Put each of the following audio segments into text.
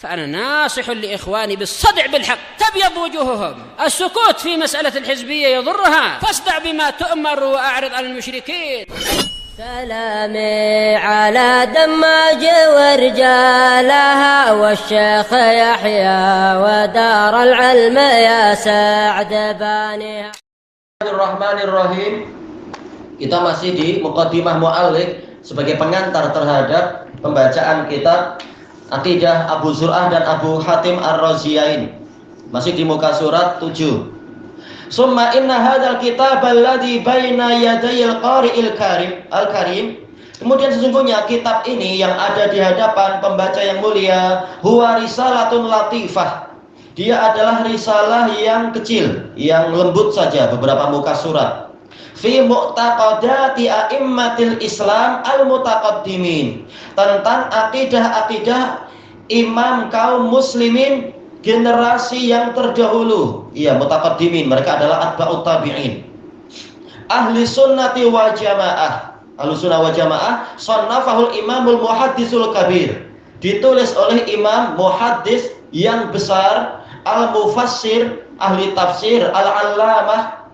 فأنا ناصح لإخواني بالصدع بالحق تبيض وجوههم. السكوت في مسألة الحزبية يضرها، فاصدع بما تؤمر وأعرض عن المشركين. سلامي على دماج ورجالها والشيخ يحيى ودار العلم يا سعد بانيها. Bismillahirrahmanirrahim. Kita masih di Muqaddimah Mu'allif sebagai pengantar terhadap pembacaan kitab Aqidah Abu Zur'ah dan Abu Hatim Ar-Raziyain. Masih di muka surat 7. Summa inna hadzal kitab alladzi baina yadayil qari'il karim. Kemudian sesungguhnya kitab ini yang ada di hadapan pembaca yang mulia, huwa risalatun latifah. Dia adalah risalah yang kecil, yang lembut saja, beberapa muka surat. Fi mu'taqadati a'immatil Islam al-mutaqaddimin. Tentang akidah-akidah imam kaum muslimin generasi yang terdahulu. Iya, mutaqaddimin, mereka adalah atba'ut tabi'in. Ahli sunnati wa jamaah. Ahli sunnah wa jamaah, sannafahul imamul muhaddisul kabir. Ditulis oleh imam muhaddis yang besar, al-mufassir, ahli tafsir, al-allamah.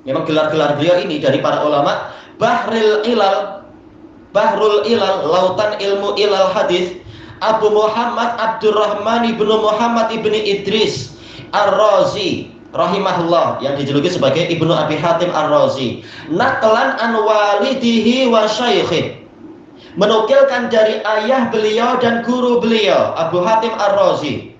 Memang gelar-gelar beliau ini dari para ulama. Bahrul Ilal, lautan ilmu ilal hadis. Abu Muhammad Abdurrahman ibnu Muhammad ibni Idris Ar-Razi rahimahullah, yang dijuluki sebagai Ibnu Abi Hatim Ar-Razi. Naqlan an walidihi wa syaikhi, menukilkan dari ayah beliau dan guru beliau, Abu Hatim Ar-Razi.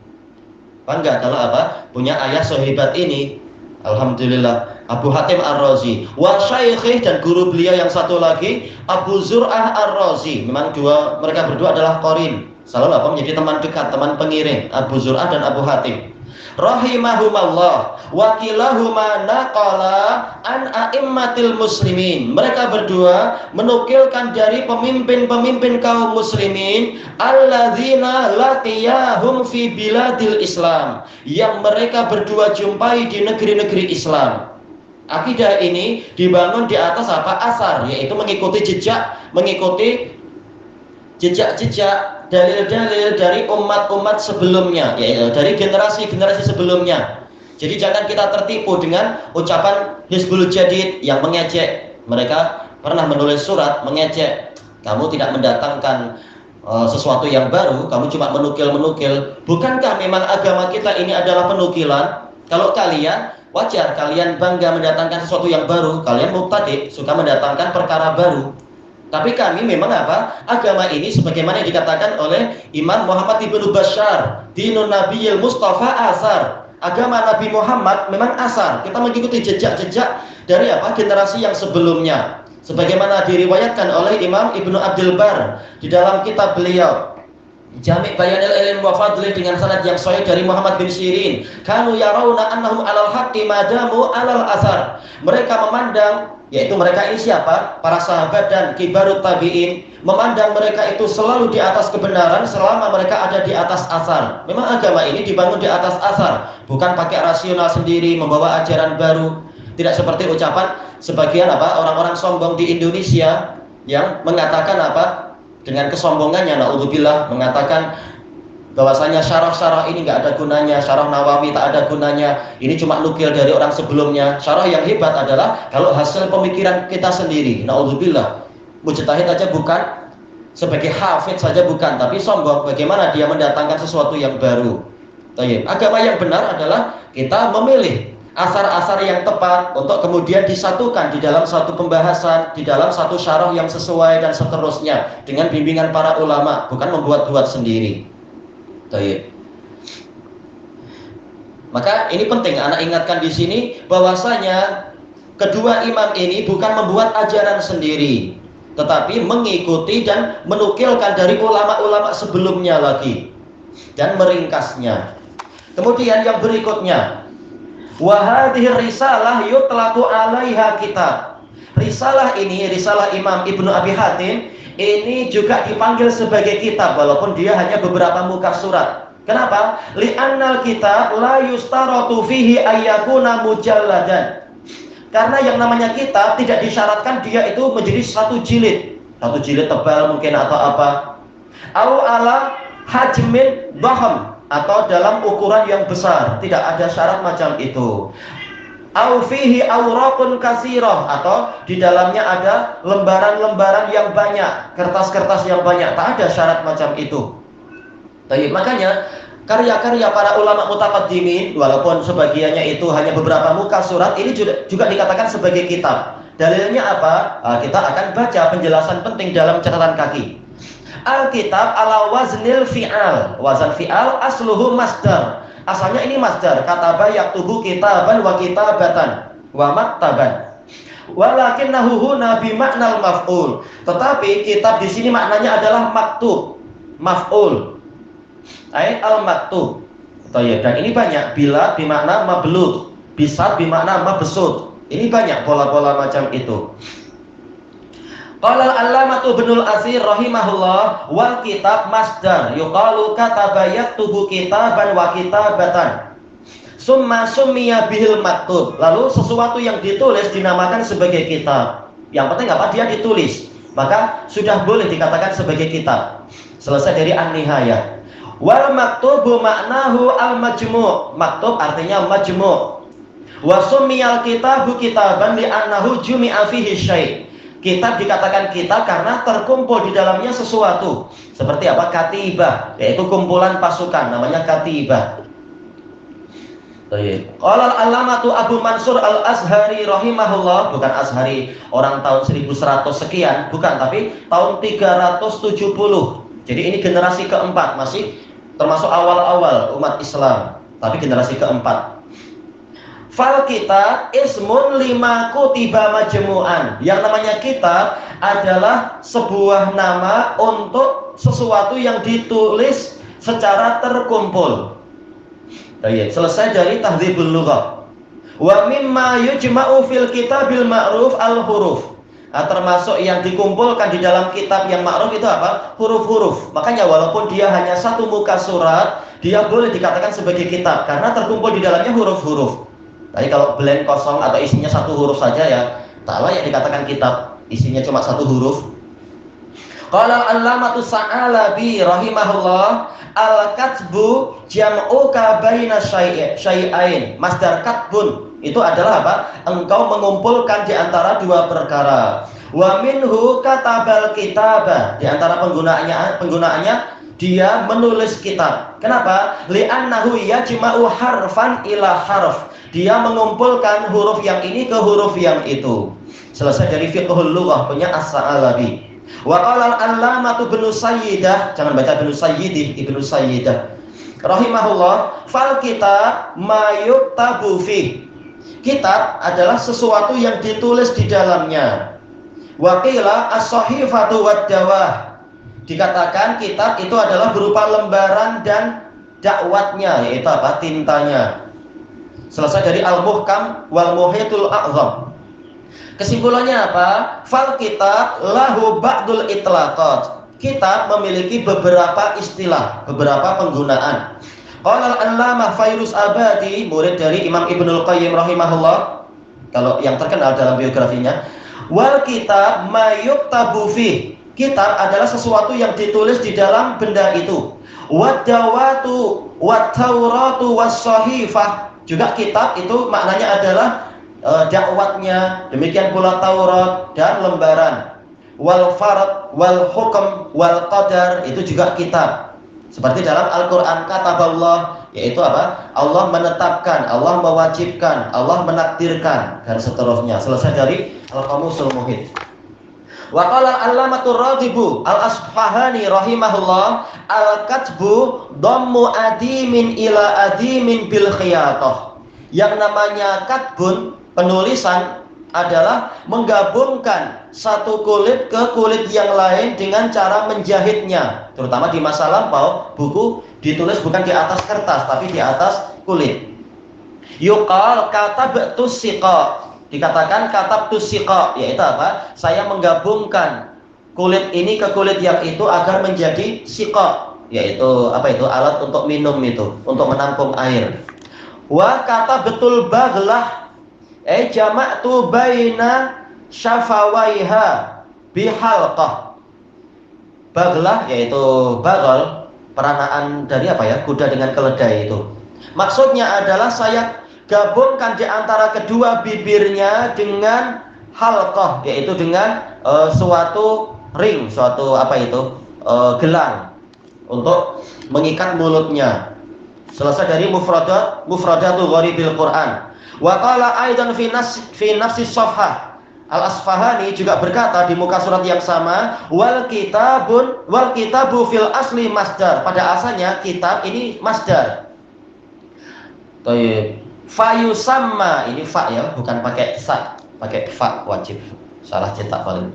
Bangga kalau apa? Punya ayah sehebat ini. Alhamdulillah. Abu Hatim Ar-Razi wa syaikhi, dan guru beliau yang satu lagi Abu Zur'ah Ar-Razi. Memang mereka berdua adalah qarin, selalu apa, menjadi teman dekat, teman pengiring, Abu Zur'ah dan Abu Hatim rahimahumallah. Wakilahuma naqala an a'immatil muslimin. Mereka berdua menukilkan dari pemimpin-pemimpin kaum muslimin alladzina laqiyahum fi biladil Islam, yang mereka berdua jumpai di negeri-negeri Islam. Akidah ini dibangun di atas apa? Asar, yaitu mengikuti jejak dalil-dalil dari umat-umat sebelumnya, yaitu dari generasi-generasi sebelumnya. Jadi jangan kita tertipu dengan ucapan Hizbul Jadid yang mengejek. Mereka pernah menulis surat mengejek, kamu tidak mendatangkan sesuatu yang baru, kamu cuma menukil-menukil. Bukankah memang agama kita ini adalah penukilan? Kalau kalian, wajar kalian bangga mendatangkan sesuatu yang baru, kalian mubtadi', suka mendatangkan perkara baru. Tapi kami memang apa? Agama ini sebagaimana yang dikatakan oleh Imam Muhammad ibnu Bashar, Dinun Nabiyil Mustafa asar. Agama Nabi Muhammad memang asar. Kita mengikuti jejak-jejak dari apa? Generasi yang sebelumnya. Sebagaimana diriwayatkan oleh Imam Ibnu Abdul Bar di dalam kitab beliau Jami' Bayanil Ilm wa Fadli dengan sanad yang sahih dari Muhammad bin Sirin. Kanu yarawna annahum 'alal haqqi madamu 'alal asar. Mereka memandang, yaitu mereka ini siapa? Para sahabat dan kibarut tabi'in, memandang mereka itu selalu di atas kebenaran selama mereka ada di atas asar. Memang agama ini dibangun di atas asar, bukan pakai rasional sendiri, membawa ajaran baru. Tidak seperti ucapan sebagian apa? Orang-orang sombong di Indonesia yang mengatakan apa? Dengan kesombongannya, naudzubillah, mengatakan bahwasanya syarah-syarah ini nggak ada gunanya, syarah Nawawi tak ada gunanya, ini cuma nukil dari orang sebelumnya. Syarah yang hebat adalah kalau hasil pemikiran kita sendiri. Naudzubillah, mujtahid aja bukan, sebagai hafidz saja bukan, tapi sombong bagaimana dia mendatangkan sesuatu yang baru. Agama yang benar adalah kita memilih asar-asar yang tepat untuk kemudian disatukan di dalam satu pembahasan, di dalam satu syarah yang sesuai dan seterusnya dengan bimbingan para ulama, bukan membuat-buat sendiri. Maka ini penting anak ingatkan di sini bahwasanya kedua imam ini bukan membuat ajaran sendiri, tetapi mengikuti dan menukilkan dari ulama-ulama sebelumnya lagi dan meringkasnya. Kemudian yang berikutnya, wa hadhihi risalah yutlaqu 'alaiha kitab. Risalah ini, risalah Imam Ibnu Abi Hatim ini juga dipanggil sebagai kitab walaupun dia hanya beberapa muka surat. Kenapa? Li'annal kitab la yustaratu fihi ayyakuna mujalladan. Karena yang namanya kitab tidak disyaratkan dia itu menjadi satu jilid tebal mungkin atau apa. Au ala hajmin dhahm, atau dalam ukuran yang besar, tidak ada syarat macam itu. Au fihi awraqun katsirah, atau di dalamnya ada lembaran-lembaran yang banyak, kertas-kertas yang banyak, tak ada syarat macam itu. Baik, makanya karya-karya para ulama mutaqaddimin, walaupun sebagiannya itu hanya beberapa muka surat, ini juga dikatakan sebagai kitab. Dalilnya apa? Kita akan baca penjelasan penting dalam catatan kaki. Alkitab ala waznil fi'al. Wazan fi'al asluhu masdar. Asalnya ini masdar, kataba yaktubu kitaban wa kitabatan wa maktaban. Walakinnahu huna bi maknal maf'ul. Tetapi kitab di sini maknanya adalah maktub, maf'ul. Ai al-maktub. Dan ini banyak, bila bimakna mablugh, bisa bimakna mabsut. Ini banyak pola-pola macam itu. Qala al-allamatu Ibnul Athir rahimahullah, wal kitab masdar yuqalu kataba yaktubu kitaban wa kitabatan. Summa summiya bihil maktub. Lalu sesuatu yang ditulis dinamakan sebagai kitab. Yang penting apa? Dia ditulis. Maka sudah boleh dikatakan sebagai kitab. Selesai dari an-nihayah. Wal maktubu maknahu al-majmu'. Maktub artinya majmu'. Wa summiyal kitabu kitaban li'annahu jumi'a fihi syai'. Kitab dikatakan kitab karena terkumpul di dalamnya sesuatu. Seperti apa? Katibah, yaitu kumpulan pasukan, namanya katibah. Qala al-allamatu Abu Mansur al-Azhari rahimahullah, bukan Azhari orang tahun 1100 sekian, bukan, tapi tahun 370. Jadi ini generasi keempat, masih termasuk awal-awal umat Islam, tapi generasi keempat. Fal kitab ismun lima kutiba majmu'an. Yang namanya kitab adalah sebuah nama untuk sesuatu yang ditulis secara terkumpul. Baik, selesai dari tahdzibul lughah. Wa mimma yujma'u fil kitabil ma'ruf al-huruf. Termasuk yang dikumpulkan di dalam kitab yang ma'ruf itu apa? Huruf-huruf. Makanya walaupun dia hanya satu muka surat, dia boleh dikatakan sebagai kitab karena terkumpul di dalamnya huruf-huruf. Tapi kalau blank kosong atau isinya satu huruf saja, ya tak layak dikatakan kitab. Isinya cuma satu huruf. Qala al-allamatu Sa'alabi rahimahullah, al-katbu jam'u ka baina syai'ain. Masdar katbun itu adalah apa? Engkau mengumpulkan di antara dua perkara. Wa minhu katabal kitabah. Di antara penggunaannya dia menulis kitab. Kenapa? Li'annahu yajma'u harfan ila harf. Dia mengumpulkan huruf yang ini ke huruf yang itu. Selesai dari fiqhul lughah punya As-Sa'alabi. Wa qala al-allamatu Ibnu Sayyidah, jangan baca Ibnu Sayyidih, Ibnu Sayyidah rahimahullah, fal kitab ma yuktabu fi. Kitab adalah sesuatu yang ditulis di dalamnya. Wa qila as-sahifatu wad-dawah. Dikatakan kitab itu adalah berupa lembaran dan dakwatnya, yaitu apa? Tintanya. Selesai dari Al-Muhkam wal Muhitul A'zam. Kesimpulannya apa? Fal kitab lahu ba'dul itlaqat. Kitab memiliki beberapa istilah, beberapa penggunaan. Qala al-allamah Fairuz Abadi, murid dari Imam Ibnul Qayyim rahimahullah, kalau yang terkenal dalam biografinya, wal kitab ma yuktabu fi. Kitab adalah sesuatu yang ditulis di dalam benda itu. Wad-dawatu wat-tauratu was-sahifah. Juga kitab itu maknanya adalah dakwatnya, demikian pula Taurat dan lembaran. Wal fard wal hukm wal qadar itu juga kitab. Seperti dalam Al-Qur'an kataballah, yaitu apa? Allah menetapkan, Allah mewajibkan, Allah menakdirkan dan seterusnya. Selesai dari Al-Qamusul Muhit. Wa qala al-allamatur Raghibu al-Asfahani rahimahullah, al-katbu dhammu adimin ila adimin bil khiyatah. Yang namanya katbun, penulisan, adalah menggabungkan satu kulit ke kulit yang lain dengan cara menjahitnya. Terutama di masa lampau, buku ditulis bukan di atas kertas tapi di atas kulit. Yuqal katabtus siqa. Dikatakan katabtus siqa, yaitu apa? Saya menggabungkan kulit ini ke kulit yang itu agar menjadi siqa, yaitu apa itu? Alat untuk minum itu, untuk menampung air. Wa katabatul baghlah, jama'tu baina syafawaiha bihalqah. Baghlah yaitu baghal, peranaan dari apa ya, kuda dengan keledai itu. Maksudnya adalah saya gabungkan di antara kedua bibirnya dengan halqah, yaitu dengan suatu ring, suatu apa itu, gelang untuk mengikat mulutnya. Selesai dari mufradatul gharibil Quran. Wa qala aidan fi nafsi shafhah. Al-Asfahani juga berkata di muka surat yang sama, wal kitabu fil asli masdar. Pada asalnya kitab ini masdar. Baik. Fayusamma, ini fa ya, bukan pakai sa, pakai fa wajib. Salah cetak paling.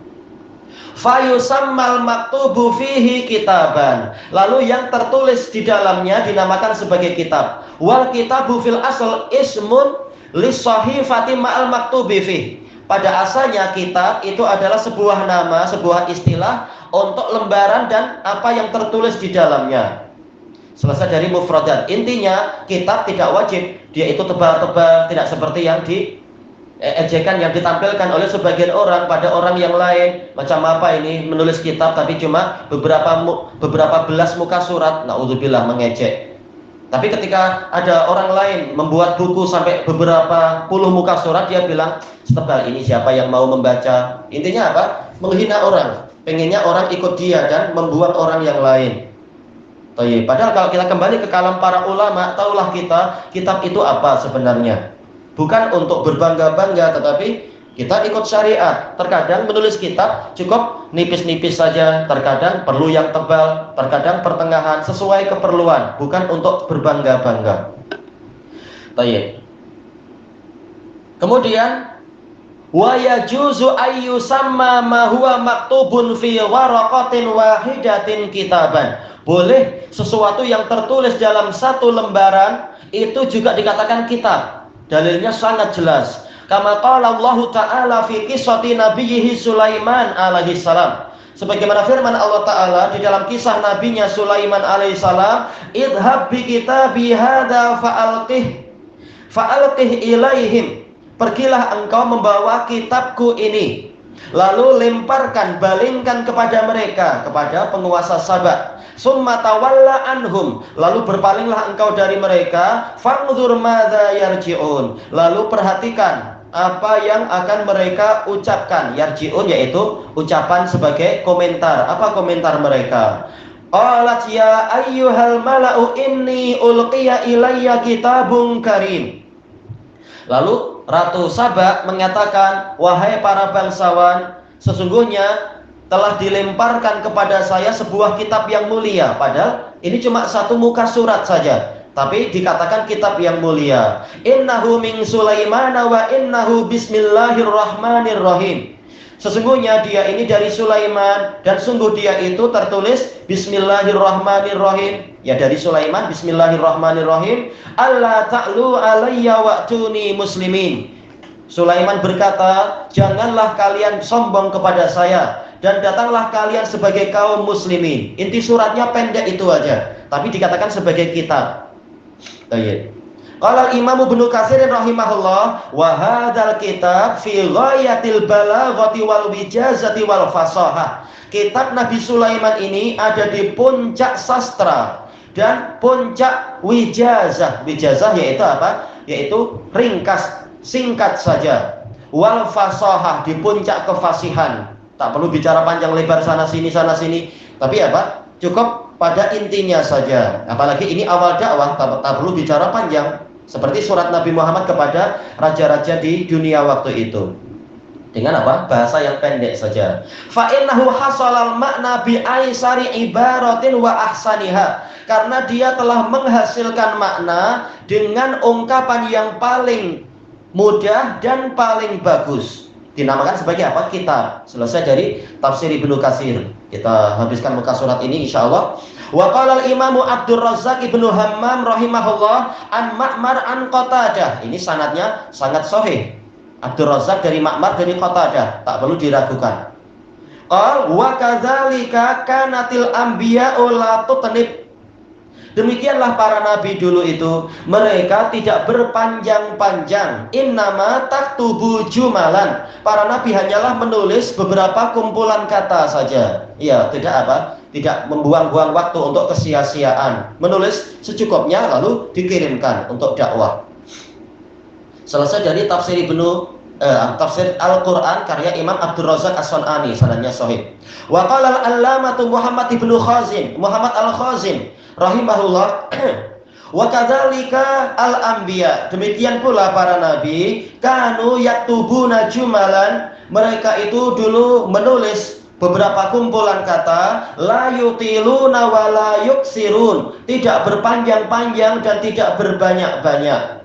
Fayusammal maktubu fihi kitaban. Lalu yang tertulis di dalamnya dinamakan sebagai kitab. Wal kitabu fil asl ismun lis-shahifati ma'al maktubi fihi. Pada asalnya kitab itu adalah sebuah nama, sebuah istilah untuk lembaran dan apa yang tertulis di dalamnya. Selesai dari mufradat. Intinya kitab tidak wajib, dia itu tebal-tebal, tidak seperti yang ejekan yang ditampilkan oleh sebagian orang pada orang yang lain. Macam apa ini, menulis kitab tapi cuma beberapa belas muka surat. Na'udzubillah, mengejek. Tapi ketika ada orang lain membuat buku sampai beberapa puluh muka surat, dia bilang, setebal ini siapa yang mau membaca? Intinya apa? Menghina orang. Pengennya orang ikut dia dan membuang orang yang lain. Padahal kalau kita kembali ke kalam para ulama, taulah kita kitab itu apa sebenarnya. Bukan untuk berbangga-bangga, tetapi kita ikut syariat. Terkadang menulis kitab cukup nipis-nipis saja, terkadang perlu yang tebal, terkadang pertengahan, sesuai keperluan, bukan untuk berbangga-bangga. Kemudian wa yajuzu ayyusamma ma huwa maktubun fi waraqatin wahidatin kitaban. Boleh sesuatu yang tertulis dalam satu lembaran itu juga dikatakan kitab. Dalilnya sangat jelas. Kama qala Allah Ta'ala fi qissati nabiyhi Sulaiman alaihi salam. Sebagaimana firman Allah Ta'ala di dalam kisah nabinya Sulaiman alaihi salam, idhab bi kitabi hadza fa'alqih ilaihim. Pergilah engkau membawa kitabku ini, lalu lemparkan, balingkan kepada mereka, kepada penguasa Sabak. Summa tawalla anhum, lalu berpalinglah engkau dari mereka. Fangdzur madza yarji'un, lalu perhatikan apa yang akan mereka ucapkan. Yarji'un yaitu ucapan sebagai komentar. Apa komentar mereka? Qalat ya ayyuhal mala'u inni ulqiya ilayya kitabun karim. Lalu Ratu Sabak mengatakan, wahai para bangsawan, sesungguhnya telah dilemparkan kepada saya sebuah kitab yang mulia. Padahal ini cuma satu muka surat saja, tapi dikatakan kitab yang mulia. Innahu min Sulaiman wa innahu bismillahirrahmanirrahim. Sesungguhnya dia ini dari Sulaiman dan sungguh dia itu tertulis bismillahirrahmanirrahim. Ya, dari Sulaiman, bismillahirrahmanirrahim. Allah ta'lu alayya wa'tuni muslimin. Sulaiman berkata, janganlah kalian sombong kepada saya dan datanglah kalian sebagai kaum muslimin. Inti suratnya pendek itu aja, tapi dikatakan sebagai kitab. Qala Imam Ibnu Katsir rahimahullah, wa hadzal kitab fi ghayatil balaghati wal wijazati wal fasahah. Kitab Nabi Sulaiman ini ada di puncak sastra dan puncak wijazah. Wijazah yaitu apa? Yaitu ringkas, singkat saja. Wal fasahah, di puncak kefasihan. Tak perlu bicara panjang lebar sana sini, tapi apa? Cukup pada intinya saja. Apalagi ini awal dakwah, tak perlu bicara panjang. Seperti surat Nabi Muhammad kepada raja-raja di dunia waktu itu. Dengan apa? Bahasa yang pendek saja. Fa innahu hasalal makna bi aisari ibaratin wa ahsaniha. Karena dia telah menghasilkan makna dengan ungkapan yang paling mudah dan paling bagus. Dinamakan sebagai apa? Kitab. Selesai dari tafsir Ibnu Katsir. Kita habiskan muka surat ini insyaallah. Wa qala al-Imam Abdul Razzaq Ibnu Hammam rahimahullah an Ma'mar an Qatadah. Ini sanadnya sangat sahih. Abdul Razzaq dari Ma'mar dari Qatadah, tak perlu diragukan. Qal wa kadzalika kanatil anbiya'u la tutnib. Demikianlah para nabi dulu itu, mereka tidak berpanjang-panjang. Innama taktubu jumalan. Para nabi hanyalah menulis beberapa kumpulan kata saja. Ya, tidak apa? tidak membuang-buang waktu untuk kesia-siaan, menulis secukupnya lalu dikirimkan untuk dakwah. Selesai dari tafsir tafsir Al-Quran karya Imam Abdul Razak As-San'ani, sanadnya sahih. Wa qala al-allamatu Muhammad ibnu Khazin, Muhammad al-Khazin rahimahullah, wa kadzalika al-anbiya, demikian pula para nabi, kanu yaktubuna jumalan, mereka itu dulu menulis beberapa kumpulan kata, la yutiluna wa la yuksirun, tidak berpanjang-panjang dan tidak berbanyak-banyak.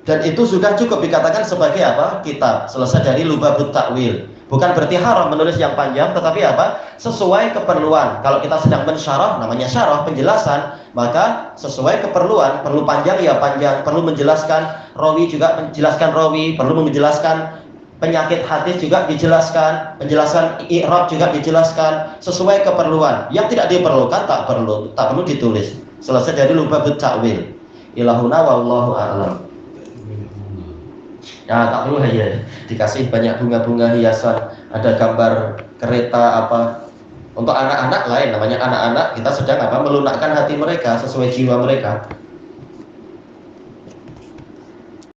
Dan itu sudah cukup dikatakan sebagai apa? Kitab. Selesai dari Lubabut Ta'wil. Bukan berarti haram menulis yang panjang, tetapi apa? Sesuai keperluan. Kalau kita sedang mensyarah, namanya syarah, penjelasan, maka sesuai keperluan. Perlu panjang ya panjang, perlu menjelaskan rawi juga menjelaskan rawi, perlu menjelaskan penyakit hadis juga dijelaskan, penjelasan i'rab juga dijelaskan sesuai keperluan. Yang tidak diperlukan tak perlu ditulis. Selesai dari Lubabut Ta'wil. Ilahuna wallahu a'lam. Ya, tak perlu ya dikasih banyak bunga-bunga hiasan, ada gambar kereta apa. Untuk anak-anak lain, namanya anak-anak, kita sedang apa? Melunakkan hati mereka sesuai jiwa mereka.